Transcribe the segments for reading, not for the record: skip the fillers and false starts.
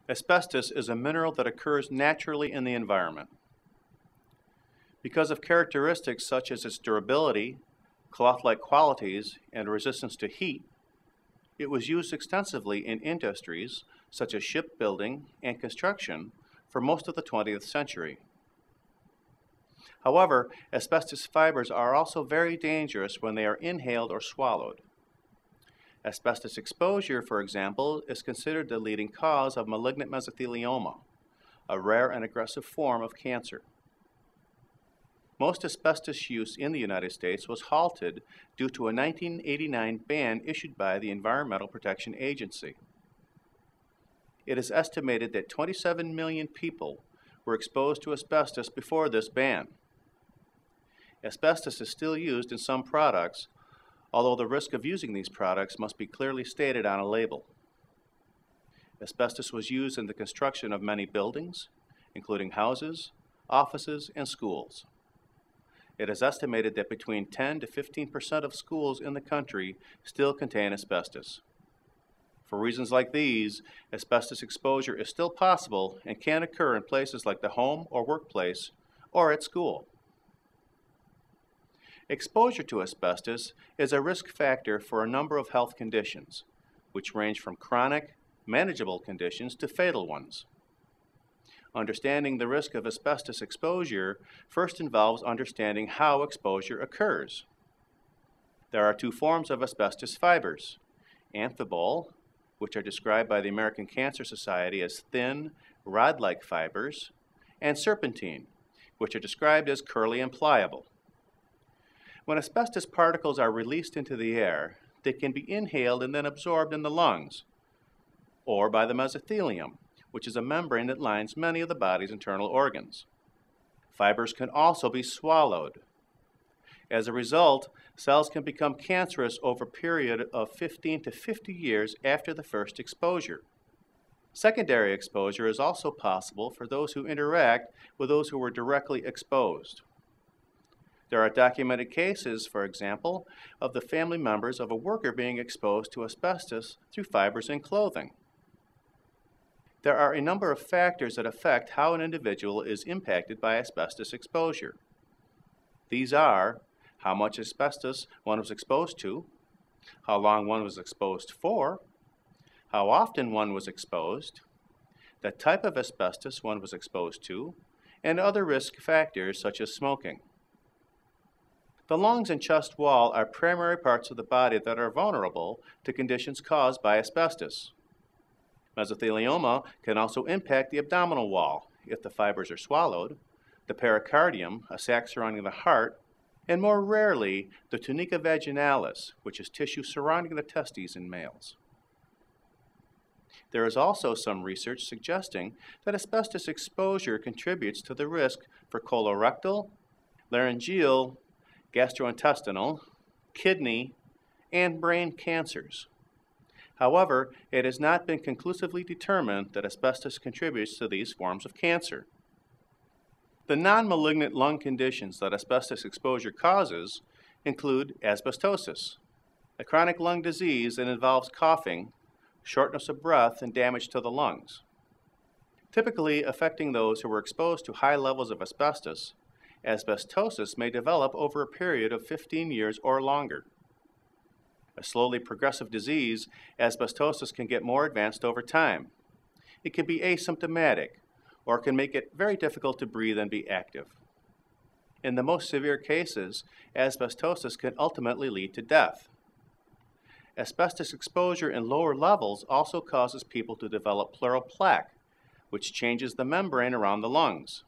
Asbestos is a mineral that occurs naturally in the environment. Because of characteristics such as its durability, cloth-like qualities, and resistance to heat, it was used extensively in industries such as shipbuilding and construction for most of the 20th century. However, asbestos fibers are also very dangerous when they are inhaled or swallowed. Asbestos exposure, for example, is considered the leading cause of malignant mesothelioma, a rare and aggressive form of cancer. Most asbestos use in the United States was halted due to a 1989 ban issued by the Environmental Protection Agency. It is estimated that 27 million people were exposed to asbestos before this ban. Asbestos is still used in some products, although the risk of using these products must be clearly stated on a label. Asbestos was used in the construction of many buildings, including houses, offices, and schools. It is estimated that between 10 to 15% of schools in the country still contain asbestos. For reasons like these, asbestos exposure is still possible and can occur in places like the home or workplace or at school. Exposure to asbestos is a risk factor for a number of health conditions, which range from chronic, manageable conditions to fatal ones. Understanding the risk of asbestos exposure first involves understanding how exposure occurs. There are two forms of asbestos fibers: amphibole, which are described by the American Cancer Society as thin, rod-like fibers, and serpentine, which are described as curly and pliable. When asbestos particles are released into the air, they can be inhaled and then absorbed in the lungs, or by the mesothelium, which is a membrane that lines many of the body's internal organs. Fibers can also be swallowed. As a result, cells can become cancerous over a period of 15 to 50 years after the first exposure. Secondary exposure is also possible for those who interact with those who were directly exposed. There are documented cases, for example, of the family members of a worker being exposed to asbestos through fibers in clothing. There are a number of factors that affect how an individual is impacted by asbestos exposure. These are how much asbestos one was exposed to, how long one was exposed for, how often one was exposed, the type of asbestos one was exposed to, and other risk factors such as smoking. The lungs and chest wall are primary parts of the body that are vulnerable to conditions caused by asbestos. Mesothelioma can also impact the abdominal wall if the fibers are swallowed, the pericardium, a sac surrounding the heart, and more rarely, the tunica vaginalis, which is tissue surrounding the testes in males. There is also some research suggesting that asbestos exposure contributes to the risk for colorectal, laryngeal, gastrointestinal, kidney, and brain cancers. However, it has not been conclusively determined that asbestos contributes to these forms of cancer. The non-malignant lung conditions that asbestos exposure causes include asbestosis, a chronic lung disease that involves coughing, shortness of breath, and damage to the lungs. Typically affecting those who were exposed to high levels of asbestos, asbestosis may develop over a period of 15 years or longer. A slowly progressive disease, asbestosis can get more advanced over time. It can be asymptomatic, or can make it very difficult to breathe and be active. In the most severe cases, asbestosis can ultimately lead to death. Asbestos exposure in lower levels also causes people to develop pleural plaque, which changes the membrane around the lungs,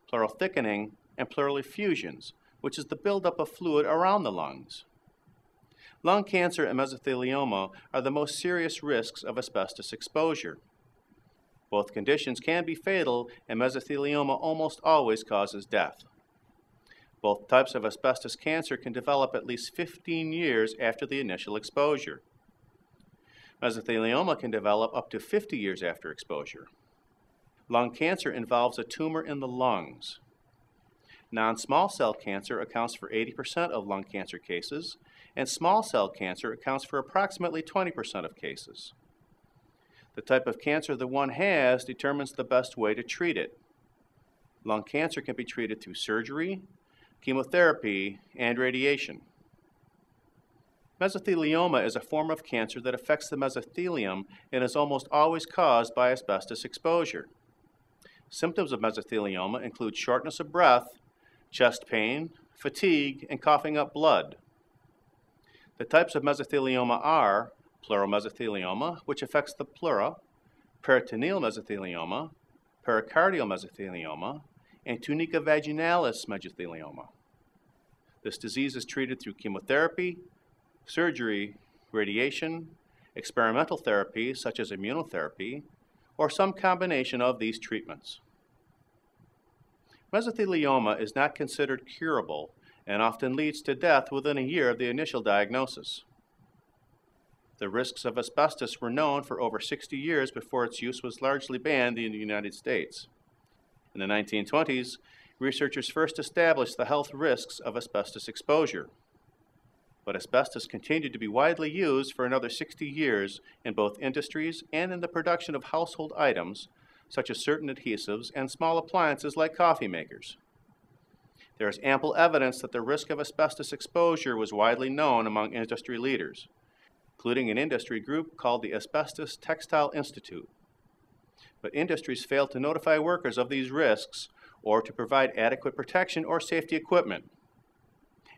pleural thickening, and pleural effusions, which is the buildup of fluid around the lungs. Lung cancer and mesothelioma are the most serious risks of asbestos exposure. Both conditions can be fatal, and mesothelioma almost always causes death. Both types of asbestos cancer can develop at least 15 years after the initial exposure. Mesothelioma can develop up to 50 years after exposure. Lung cancer involves a tumor in the lungs. Non-small cell cancer accounts for 80% of lung cancer cases, and small cell cancer accounts for approximately 20% of cases. The type of cancer that one has determines the best way to treat it. Lung cancer can be treated through surgery, chemotherapy, and radiation. Mesothelioma is a form of cancer that affects the mesothelium and is almost always caused by asbestos exposure. Symptoms of mesothelioma include shortness of breath, chest pain, fatigue, and coughing up blood. The types of mesothelioma are pleural mesothelioma, which affects the pleura, peritoneal mesothelioma, pericardial mesothelioma, and tunica vaginalis mesothelioma. This disease is treated through chemotherapy, surgery, radiation, experimental therapy such as immunotherapy, or some combination of these treatments. Mesothelioma is not considered curable and often leads to death within a year of the initial diagnosis. The risks of asbestos were known for over 60 years before its use was largely banned in the United States. In the 1920s, researchers first established the health risks of asbestos exposure. But asbestos continued to be widely used for another 60 years in both industries and in the production of household items, such as certain adhesives and small appliances like coffee makers. There is ample evidence that the risk of asbestos exposure was widely known among industry leaders, including an industry group called the Asbestos Textile Institute. But industries failed to notify workers of these risks or to provide adequate protection or safety equipment.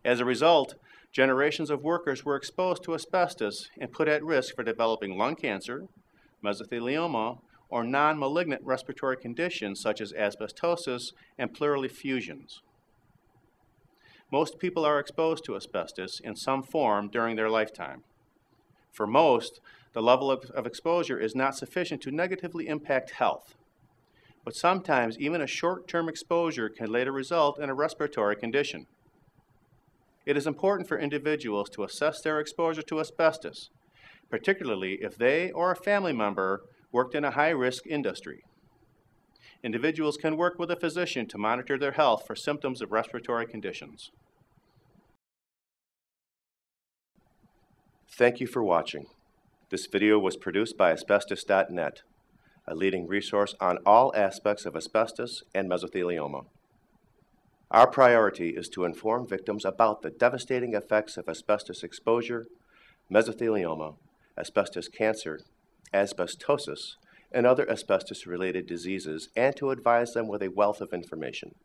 As a result, generations of workers were exposed to asbestos and put at risk for developing lung cancer, mesothelioma, or non-malignant respiratory conditions such as asbestosis and pleural effusions. Most people are exposed to asbestos in some form during their lifetime. For most, the level of exposure is not sufficient to negatively impact health. But sometimes even a short-term exposure can later result in a respiratory condition. It is important for individuals to assess their exposure to asbestos, particularly if they or a family member worked in a high-risk industry. Individuals can work with a physician to monitor their health for symptoms of respiratory conditions. Thank you for watching. This video was produced by Asbestos.Net, a leading resource on all aspects of asbestos and mesothelioma. Our priority is to inform victims about the devastating effects of asbestos exposure, mesothelioma, asbestos cancer, asbestosis, and other asbestos-related diseases, and to advise them with a wealth of information.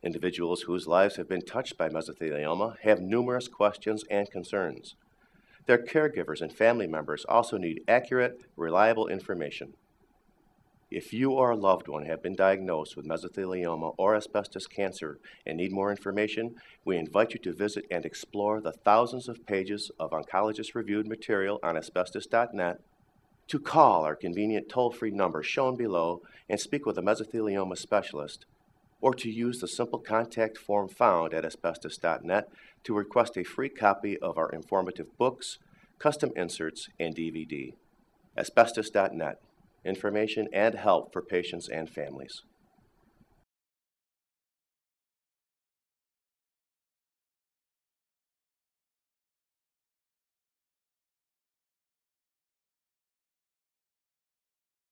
Individuals whose lives have been touched by mesothelioma have numerous questions and concerns. Their caregivers and family members also need accurate, reliable information. If you or a loved one have been diagnosed with mesothelioma or asbestos cancer and need more information, we invite you to visit and explore the thousands of pages of oncologist-reviewed material on Asbestos.net, to call our convenient toll-free number shown below and speak with a mesothelioma specialist, or to use the simple contact form found at Asbestos.net to request a free copy of our informative books, custom inserts, and DVD. Asbestos.net. Information and help for patients and families.